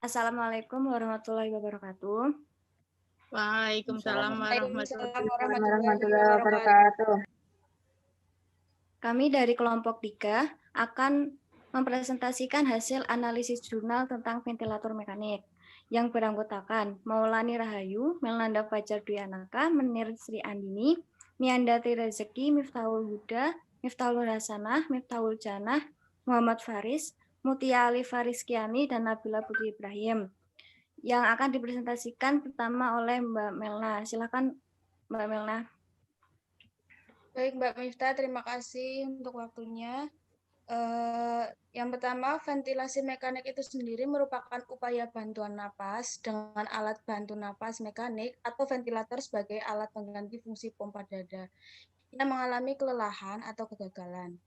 Assalamualaikum warahmatullahi wabarakatuh. Waalaikumsalam warahmatullahi wabarakatuh. Kami dari kelompok 3 akan mempresentasikan hasil analisis jurnal tentang ventilator mekanik yang beranggotakan Maulani Rahayu, Melnanda Fajar Dwi Anaka, Menir Sri Andini, Miandati Rezeki, Miftahul Huda, Miftahul Hasanah, Miftahul Janah, Muhammad Faris, Mutia Ali Fariskiani, dan Nabila Putri Ibrahim. Yang akan dipresentasikan pertama oleh Mbak Melna. Silakan Mbak Melna. Baik, Mbak Miftah, terima kasih untuk waktunya. Yang pertama, ventilasi mekanik itu sendiri merupakan upaya bantuan napas dengan alat bantu napas mekanik atau ventilator sebagai alat pengganti fungsi pompa dada yang mengalami kelelahan atau kegagalan.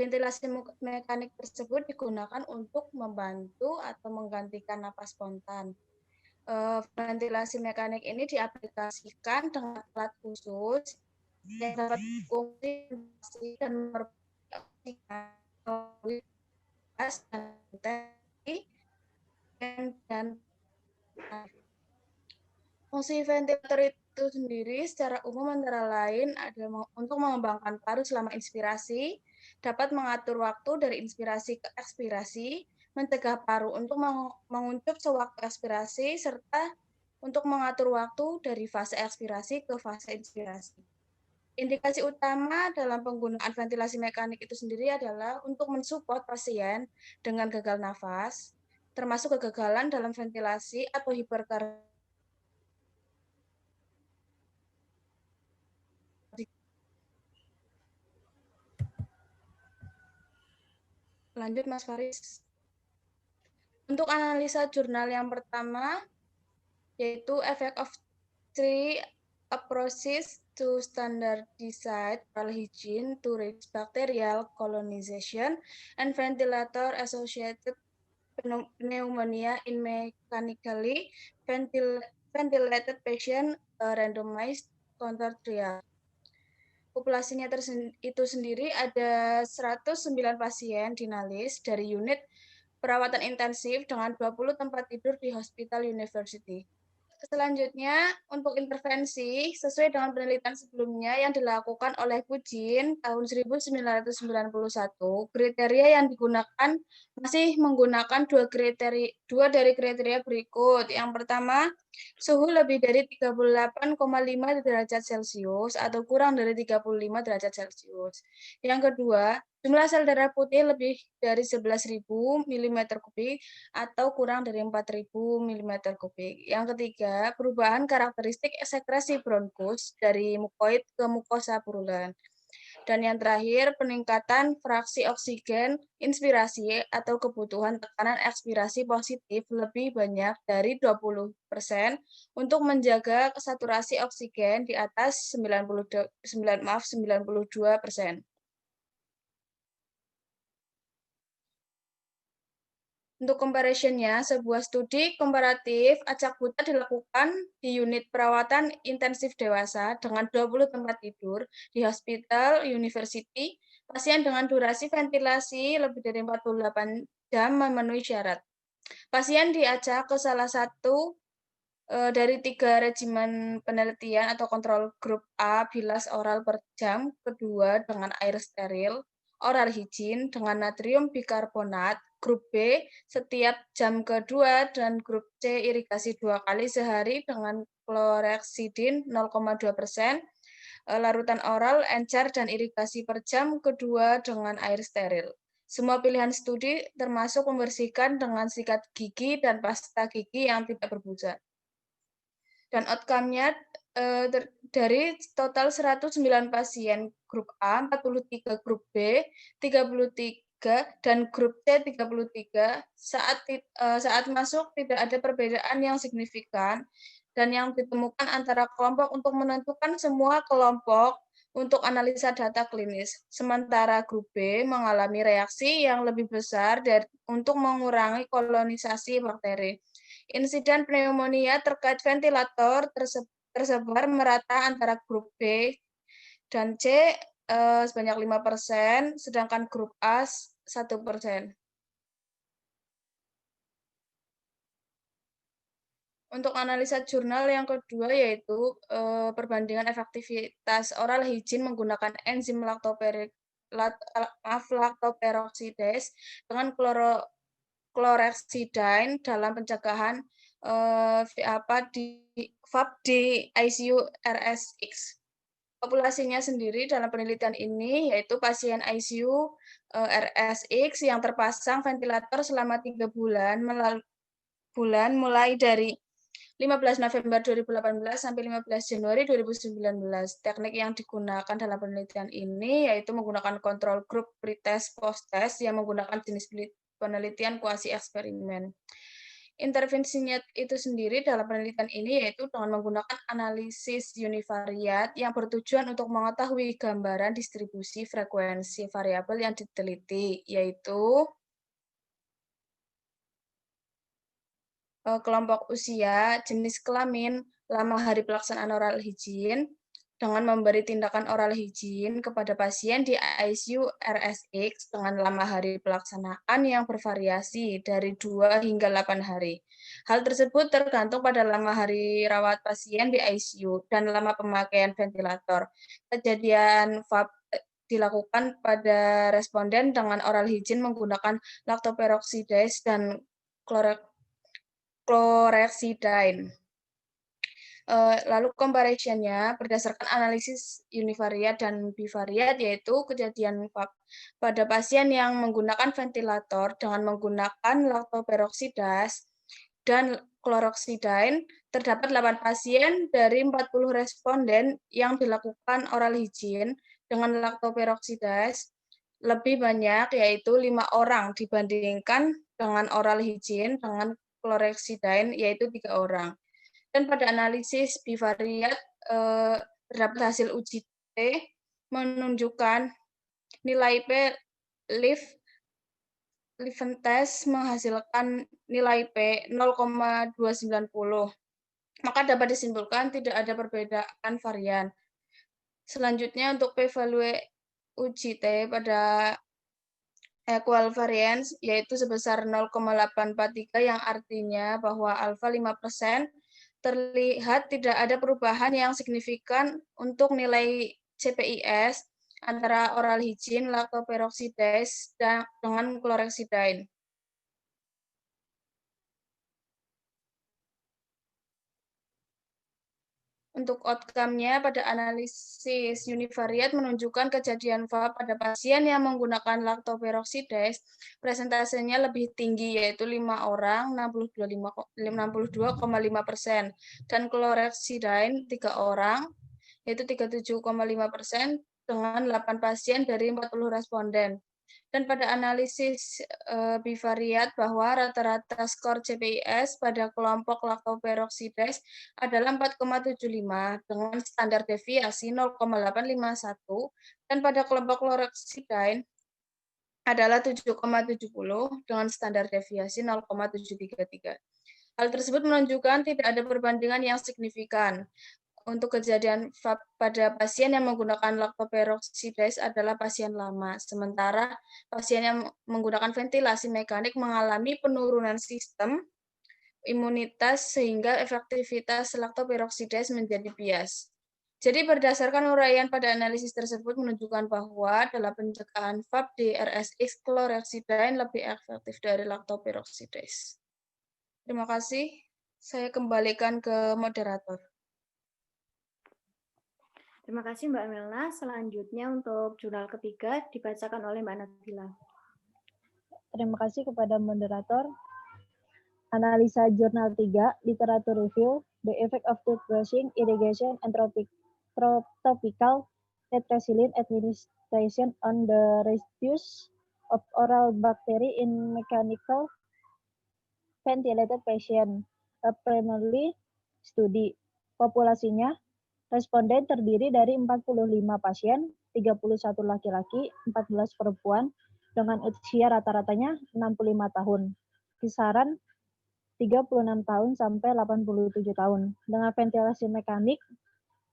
Ventilasi mekanik tersebut digunakan untuk membantu atau menggantikan napas spontan. Ventilasi mekanik ini diaplikasikan dengan alat khusus yang dapat berfungsi dan dan fungsi ventilator itu sendiri secara umum antara lain adalah untuk mengembangkan paru selama inspirasi, dapat mengatur waktu dari inspirasi ke ekspirasi, mencegah paru untuk menguncup sewaktu ekspirasi, serta untuk mengatur waktu dari fase ekspirasi ke fase inspirasi. Indikasi utama dalam penggunaan ventilasi mekanik itu sendiri adalah untuk mensupport pasien dengan gagal nafas, termasuk kegagalan dalam ventilasi atau hiperkardiografi. Lanjut, Mas Faris. Untuk analisa jurnal yang pertama, yaitu Effect of Three Approaches to Standardized Oral Hygiene to Reduce Bacterial Colonization and Ventilator-Associated Pneumonia in Mechanically Ventilated Patient Randomized Control Trial. Populasinya itu sendiri ada 109 pasien dinalis dari unit perawatan intensif dengan 20 tempat tidur di Hospital University. Selanjutnya, untuk intervensi, sesuai dengan penelitian sebelumnya yang dilakukan oleh Pujin tahun 1991, kriteria yang digunakan masih menggunakan dua dari kriteria berikut. Yang pertama, suhu lebih dari 38,5 derajat Celcius atau kurang dari 35 derajat Celcius. Yang kedua, jumlah sel darah putih lebih dari 11.000 mm kubik atau kurang dari 4.000 mm kubik. Yang ketiga, perubahan karakteristik sekresi bronkus dari mukoid ke mukosa purulan. Dan yang terakhir, peningkatan fraksi oksigen inspirasi atau kebutuhan tekanan ekspirasi positif lebih banyak dari 20% untuk menjaga saturasi oksigen di atas 92%. Untuk comparison-nya, sebuah studi komparatif acak buta dilakukan di unit perawatan intensif dewasa dengan 20 tempat tidur di Hospital University. Pasien dengan durasi ventilasi lebih dari 48 jam memenuhi syarat. Pasien diacak ke salah satu dari 3 regimen penelitian atau kontrol grup A, bilas oral per jam, kedua dengan air steril, oral hygiene dengan natrium bikarbonat, grup B setiap jam kedua, dan grup C irigasi 2 kali sehari dengan chlorhexidin 0,2%, larutan oral, encer, dan irigasi per jam kedua dengan air steril. Semua pilihan studi termasuk membersihkan dengan sikat gigi dan pasta gigi yang tidak berbusa. Dan outcome-nya dari total 109 pasien grup A, 43 grup B, 33 dan grup C 33 saat masuk tidak ada perbedaan yang signifikan dan yang ditemukan antara kelompok untuk menentukan semua kelompok untuk analisa data klinis. Sementara grup B mengalami reaksi yang lebih besar untuk mengurangi kolonisasi bakteri. Insiden pneumonia terkait ventilator tersebar merata antara grup B dan C sebanyak 5%, sedangkan grup A 1%. Untuk analisa jurnal yang kedua yaitu perbandingan efektivitas oral hygiene menggunakan enzim lactoperoxidase dengan chlorhexidine dalam pencegahan VAP di ICU RSX. Populasinya sendiri dalam penelitian ini yaitu pasien ICU RSX yang terpasang ventilator selama 3 bulan mulai dari 15 November 2018 sampai 15 Januari 2019. Teknik yang digunakan dalam penelitian ini yaitu menggunakan kontrol grup pretest post-test yang menggunakan jenis penelitian kuasi eksperimen. Intervensinya itu sendiri dalam penelitian ini yaitu dengan menggunakan analisis univariat yang bertujuan untuk mengetahui gambaran distribusi frekuensi variabel yang diteliti, yaitu kelompok usia, jenis kelamin, lama hari pelaksanaan oral hygiene, dengan memberi tindakan oral hygiene kepada pasien di ICU RSX dengan lama hari pelaksanaan yang bervariasi dari 2 hingga 8 hari. Hal tersebut tergantung pada lama hari rawat pasien di ICU dan lama pemakaian ventilator. Kejadian VAP dilakukan pada responden dengan oral hygiene menggunakan lactoperoxidase dan chlorhexidine. Lalu comparison-nya berdasarkan analisis univariat dan bivariat, yaitu kejadian VAP pada pasien yang menggunakan ventilator dengan menggunakan lactoperoxidase dan chlorhexidine, terdapat 8 pasien dari 40 responden yang dilakukan oral hygiene dengan lactoperoxidase lebih banyak, yaitu 5 orang dibandingkan dengan oral hygiene dengan chlorhexidine, yaitu 3 orang. Dan pada analisis bivariat terdapat hasil uji T menunjukkan nilai P Leuven test menghasilkan nilai P 0,290. Maka dapat disimpulkan tidak ada perbedaan varian. Selanjutnya untuk p-value uji T pada equal variance yaitu sebesar 0,843 yang artinya bahwa alfa 5% terlihat tidak ada perubahan yang signifikan untuk nilai CPIS antara oral hygiene, lactoperoxidase dengan chlorhexidine. Untuk outcome-nya pada analisis univariat menunjukkan kejadian VAP pada pasien yang menggunakan lactoperoxidase, presentasenya lebih tinggi yaitu 5 orang 62,5% dan chlorhexidine 3 orang yaitu 37,5% dengan 8 pasien dari 40 responden. Dan pada analisis bivariat bahwa rata-rata skor CPIS pada kelompok lactoperoxidase adalah 4,75 dengan standar deviasi 0,851 dan pada kelompok chlorhexidine adalah 7,70 dengan standar deviasi 0,733. Hal tersebut menunjukkan tidak ada perbandingan yang signifikan. Untuk kejadian VAP pada pasien yang menggunakan lactoperoxidase adalah pasien lama, sementara pasien yang menggunakan ventilasi mekanik mengalami penurunan sistem imunitas sehingga efektivitas lactoperoxidase menjadi bias. Jadi berdasarkan uraian pada analisis tersebut menunjukkan bahwa dalam pencegahan VAP di RSX chlorhexidine lebih efektif dari lactoperoxidase. Terima kasih. Saya kembalikan ke moderator. Terima kasih Mbak Melna. Selanjutnya untuk jurnal ketiga dibacakan oleh Mbak Nabila. Terima kasih kepada moderator. Analisa jurnal 3, literatur review, the effect of toothbrushing, irrigation, and topical tetracycline administration on the reduce of oral bacteria in mechanical ventilated patient, a primary study. Populasinya, responden terdiri dari 45 pasien, 31 laki-laki, 14 perempuan, dengan usia rata-ratanya 65 tahun. Kisaran 36 tahun sampai 87 tahun. Dengan ventilasi mekanik,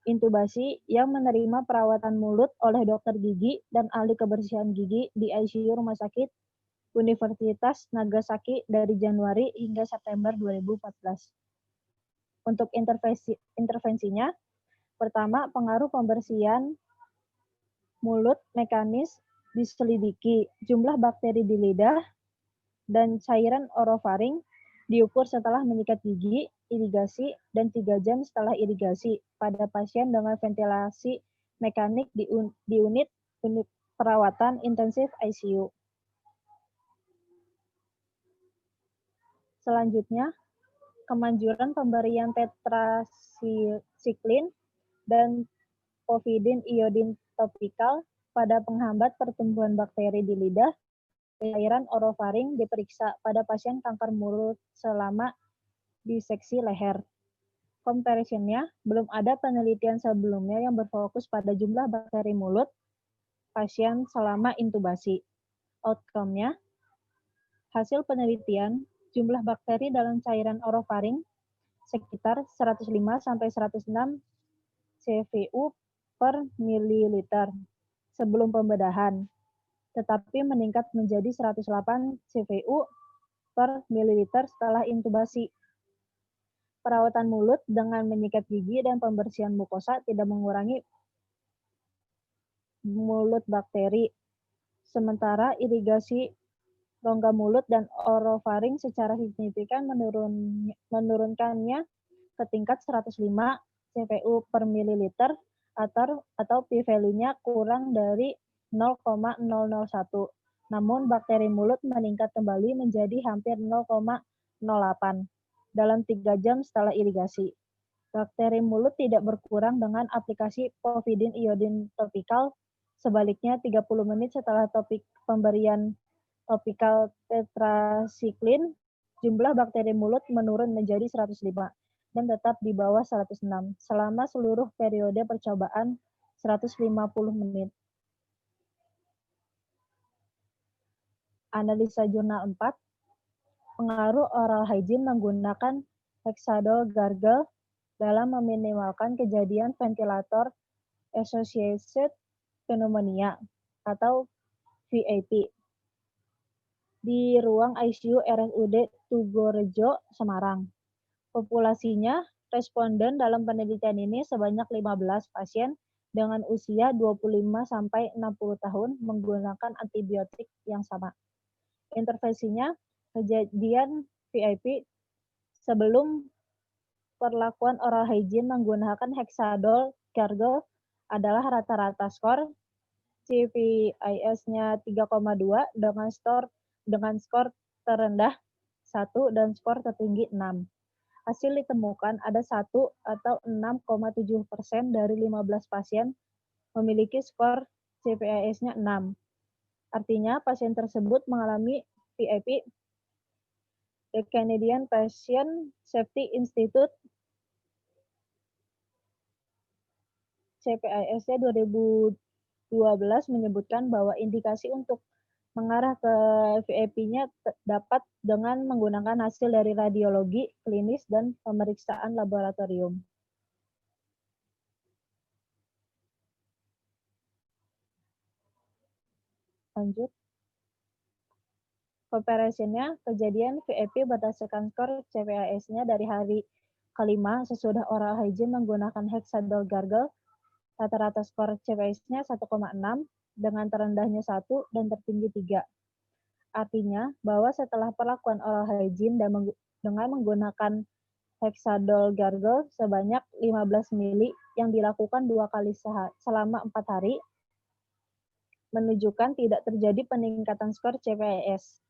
intubasi yang menerima perawatan mulut oleh dokter gigi dan ahli kebersihan gigi di ICU Rumah Sakit Universitas Nagasaki dari Januari hingga September 2014. Untuk intervensinya, pertama, pengaruh pembersihan mulut mekanis diselidiki, jumlah bakteri di lidah dan cairan orofaring diukur setelah menyikat gigi, irigasi, dan 3 jam setelah irigasi pada pasien dengan ventilasi mekanik di unit perawatan intensif ICU. Selanjutnya, kemanjuran pemberian tetrasiklin dan povidin iodin topikal pada penghambat pertumbuhan bakteri di lidah, cairan orofaring diperiksa pada pasien kanker mulut selama diseksi leher. Comparison-nya, belum ada penelitian sebelumnya yang berfokus pada jumlah bakteri mulut pasien selama intubasi. Outcome-nya, hasil penelitian, jumlah bakteri dalam cairan orofaring sekitar 105-106 CVU per mililiter sebelum pembedahan, tetapi meningkat menjadi 108 CVU per mililiter setelah intubasi. Perawatan mulut dengan menyikat gigi dan pembersihan mukosa tidak mengurangi mulut bakteri, sementara irigasi rongga mulut dan orofaring secara signifikan menurunkannya ke tingkat 105 CVU per mililiter atau p-value-nya kurang dari 0,001. Namun bakteri mulut meningkat kembali menjadi hampir 0,08 dalam 3 jam setelah irigasi. Bakteri mulut tidak berkurang dengan aplikasi povidin iodin topikal. Sebaliknya, 30 menit setelah pemberian topikal tetrasiklin, jumlah bakteri mulut menurun menjadi 105 dan tetap di bawah 106 selama seluruh periode percobaan 150 menit. Analisa jurnal 4, pengaruh oral hygiene menggunakan hexadol gargle dalam meminimalkan kejadian ventilator associated pneumonia atau VIP di ruang ICU RSUD Tugorejo, Semarang. Populasinya, responden dalam penelitian ini sebanyak 15 pasien dengan usia 25-60 tahun menggunakan antibiotik yang sama. Intervensinya, kejadian VIP sebelum perlakuan oral hygiene menggunakan hexadol gargle adalah rata-rata skor CVIS-nya 3,2 dengan skor terendah 1 dan skor tertinggi 6. Hasil ditemukan ada 1 atau 6,7% dari 15 pasien memiliki skor CVIS-nya 6. Artinya pasien tersebut mengalami VIP. The Canadian Patient Safety Institute CPIS-nya 2012 menyebutkan bahwa indikasi untuk mengarah ke VIP-nya dapat dengan menggunakan hasil dari radiologi, klinis, dan pemeriksaan laboratorium. Lanjut. Comparison-nya, kejadian VIP berdasarkan skor CPIS-nya dari hari kelima sesudah oral hygiene menggunakan hexadol gargle, rata-rata skor CPIS-nya 1,6, dengan terendahnya 1 dan tertinggi 3. Artinya bahwa setelah perlakuan oral hygiene dengan menggunakan hexadol gargle sebanyak 15 mili yang dilakukan 2 kali selama 4 hari, menunjukkan tidak terjadi peningkatan skor CPIS.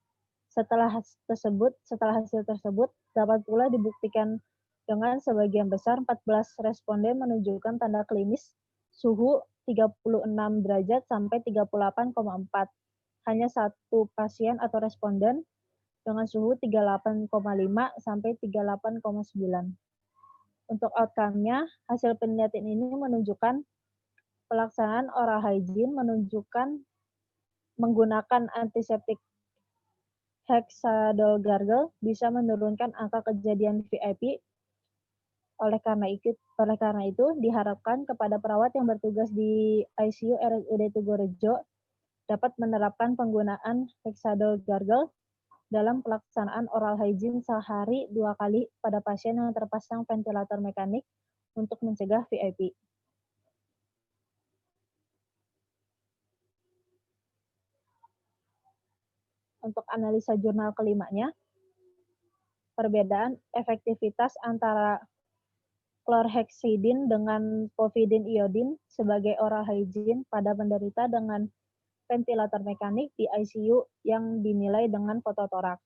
Setelah hasil tersebut dapat pula dibuktikan dengan sebagian besar 14 responden menunjukkan tanda klinis suhu 36 derajat sampai 38,4. Hanya 1 pasien atau responden dengan suhu 38,5 sampai 38,9. Untuk outcome-nya, hasil penelitian ini menunjukkan pelaksanaan oral hygiene menunjukkan menggunakan antiseptik hexadol gargle bisa menurunkan angka kejadian VIP. Oleh karena itu, diharapkan kepada perawat yang bertugas di ICU RSUD Tugorejo dapat menerapkan penggunaan hexadol gargle dalam pelaksanaan oral hygiene sehari 2 kali pada pasien yang terpasang ventilator mekanik untuk mencegah VIP. Untuk analisa jurnal kelimanya, perbedaan efektivitas antara chlorhexidine dengan povidone iodine sebagai oral hygiene pada penderita dengan ventilator mekanik di ICU yang dinilai dengan fototorak.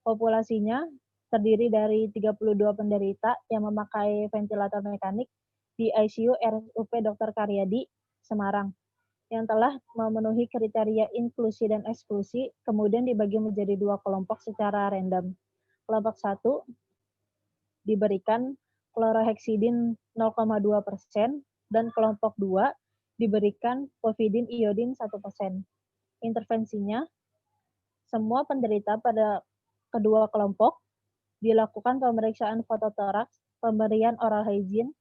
Populasinya terdiri dari 32 penderita yang memakai ventilator mekanik di ICU RSUP Dr. Karyadi, Semarang, yang telah memenuhi kriteria inklusi dan eksklusi, kemudian dibagi menjadi 2 kelompok secara random. Kelompok 1 diberikan chlorhexidine 0,2% dan kelompok 2 diberikan povidone iodine 1%. Intervensinya, semua penderita pada kedua kelompok dilakukan pemeriksaan fototoraks, pemberian oral hygiene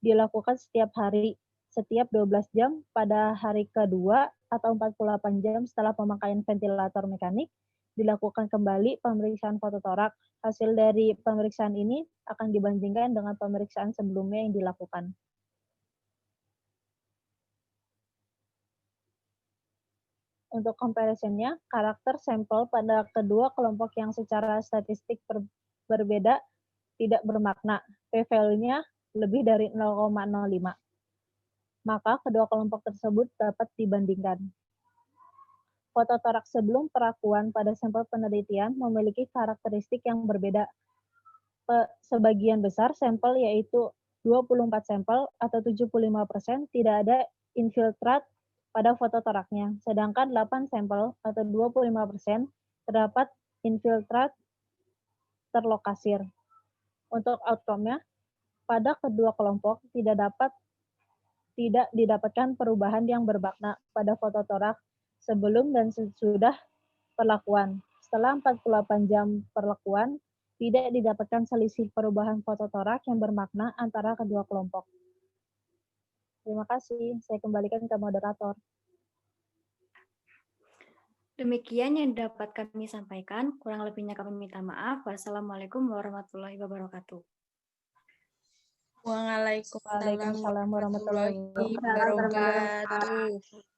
dilakukan setiap hari, setiap 12 jam pada hari kedua atau 48 jam setelah pemakaian ventilator mekanik, dilakukan kembali pemeriksaan fototorak. Hasil dari pemeriksaan ini akan dibandingkan dengan pemeriksaan sebelumnya yang dilakukan. Untuk comparison-nya, karakter sampel pada kedua kelompok yang secara statistik berbeda tidak bermakna. P-value-nya lebih dari 0,05. Maka kedua kelompok tersebut dapat dibandingkan. Fototoraks sebelum perakuan pada sampel penelitian memiliki karakteristik yang berbeda. Sebagian besar sampel, yaitu 24 sampel atau 75%, tidak ada infiltrat pada fototoraknya, sedangkan 8 sampel atau 25% terdapat infiltrat terlokasir. Untuk outcome-nya, pada kedua kelompok tidak didapatkan perubahan yang bermakna pada fototorak sebelum dan sesudah perlakuan. Setelah 48 jam perlakuan, tidak didapatkan selisih perubahan fototorak yang bermakna antara kedua kelompok. Terima kasih. Saya kembalikan ke moderator. Demikian yang dapat kami sampaikan. Kurang lebihnya kami minta maaf. Wassalamualaikum warahmatullahi wabarakatuh. Waalaikumsalam Waalaikumsalam warahmatullahi warahmatullahi wabarakatuh. wabarakatuh.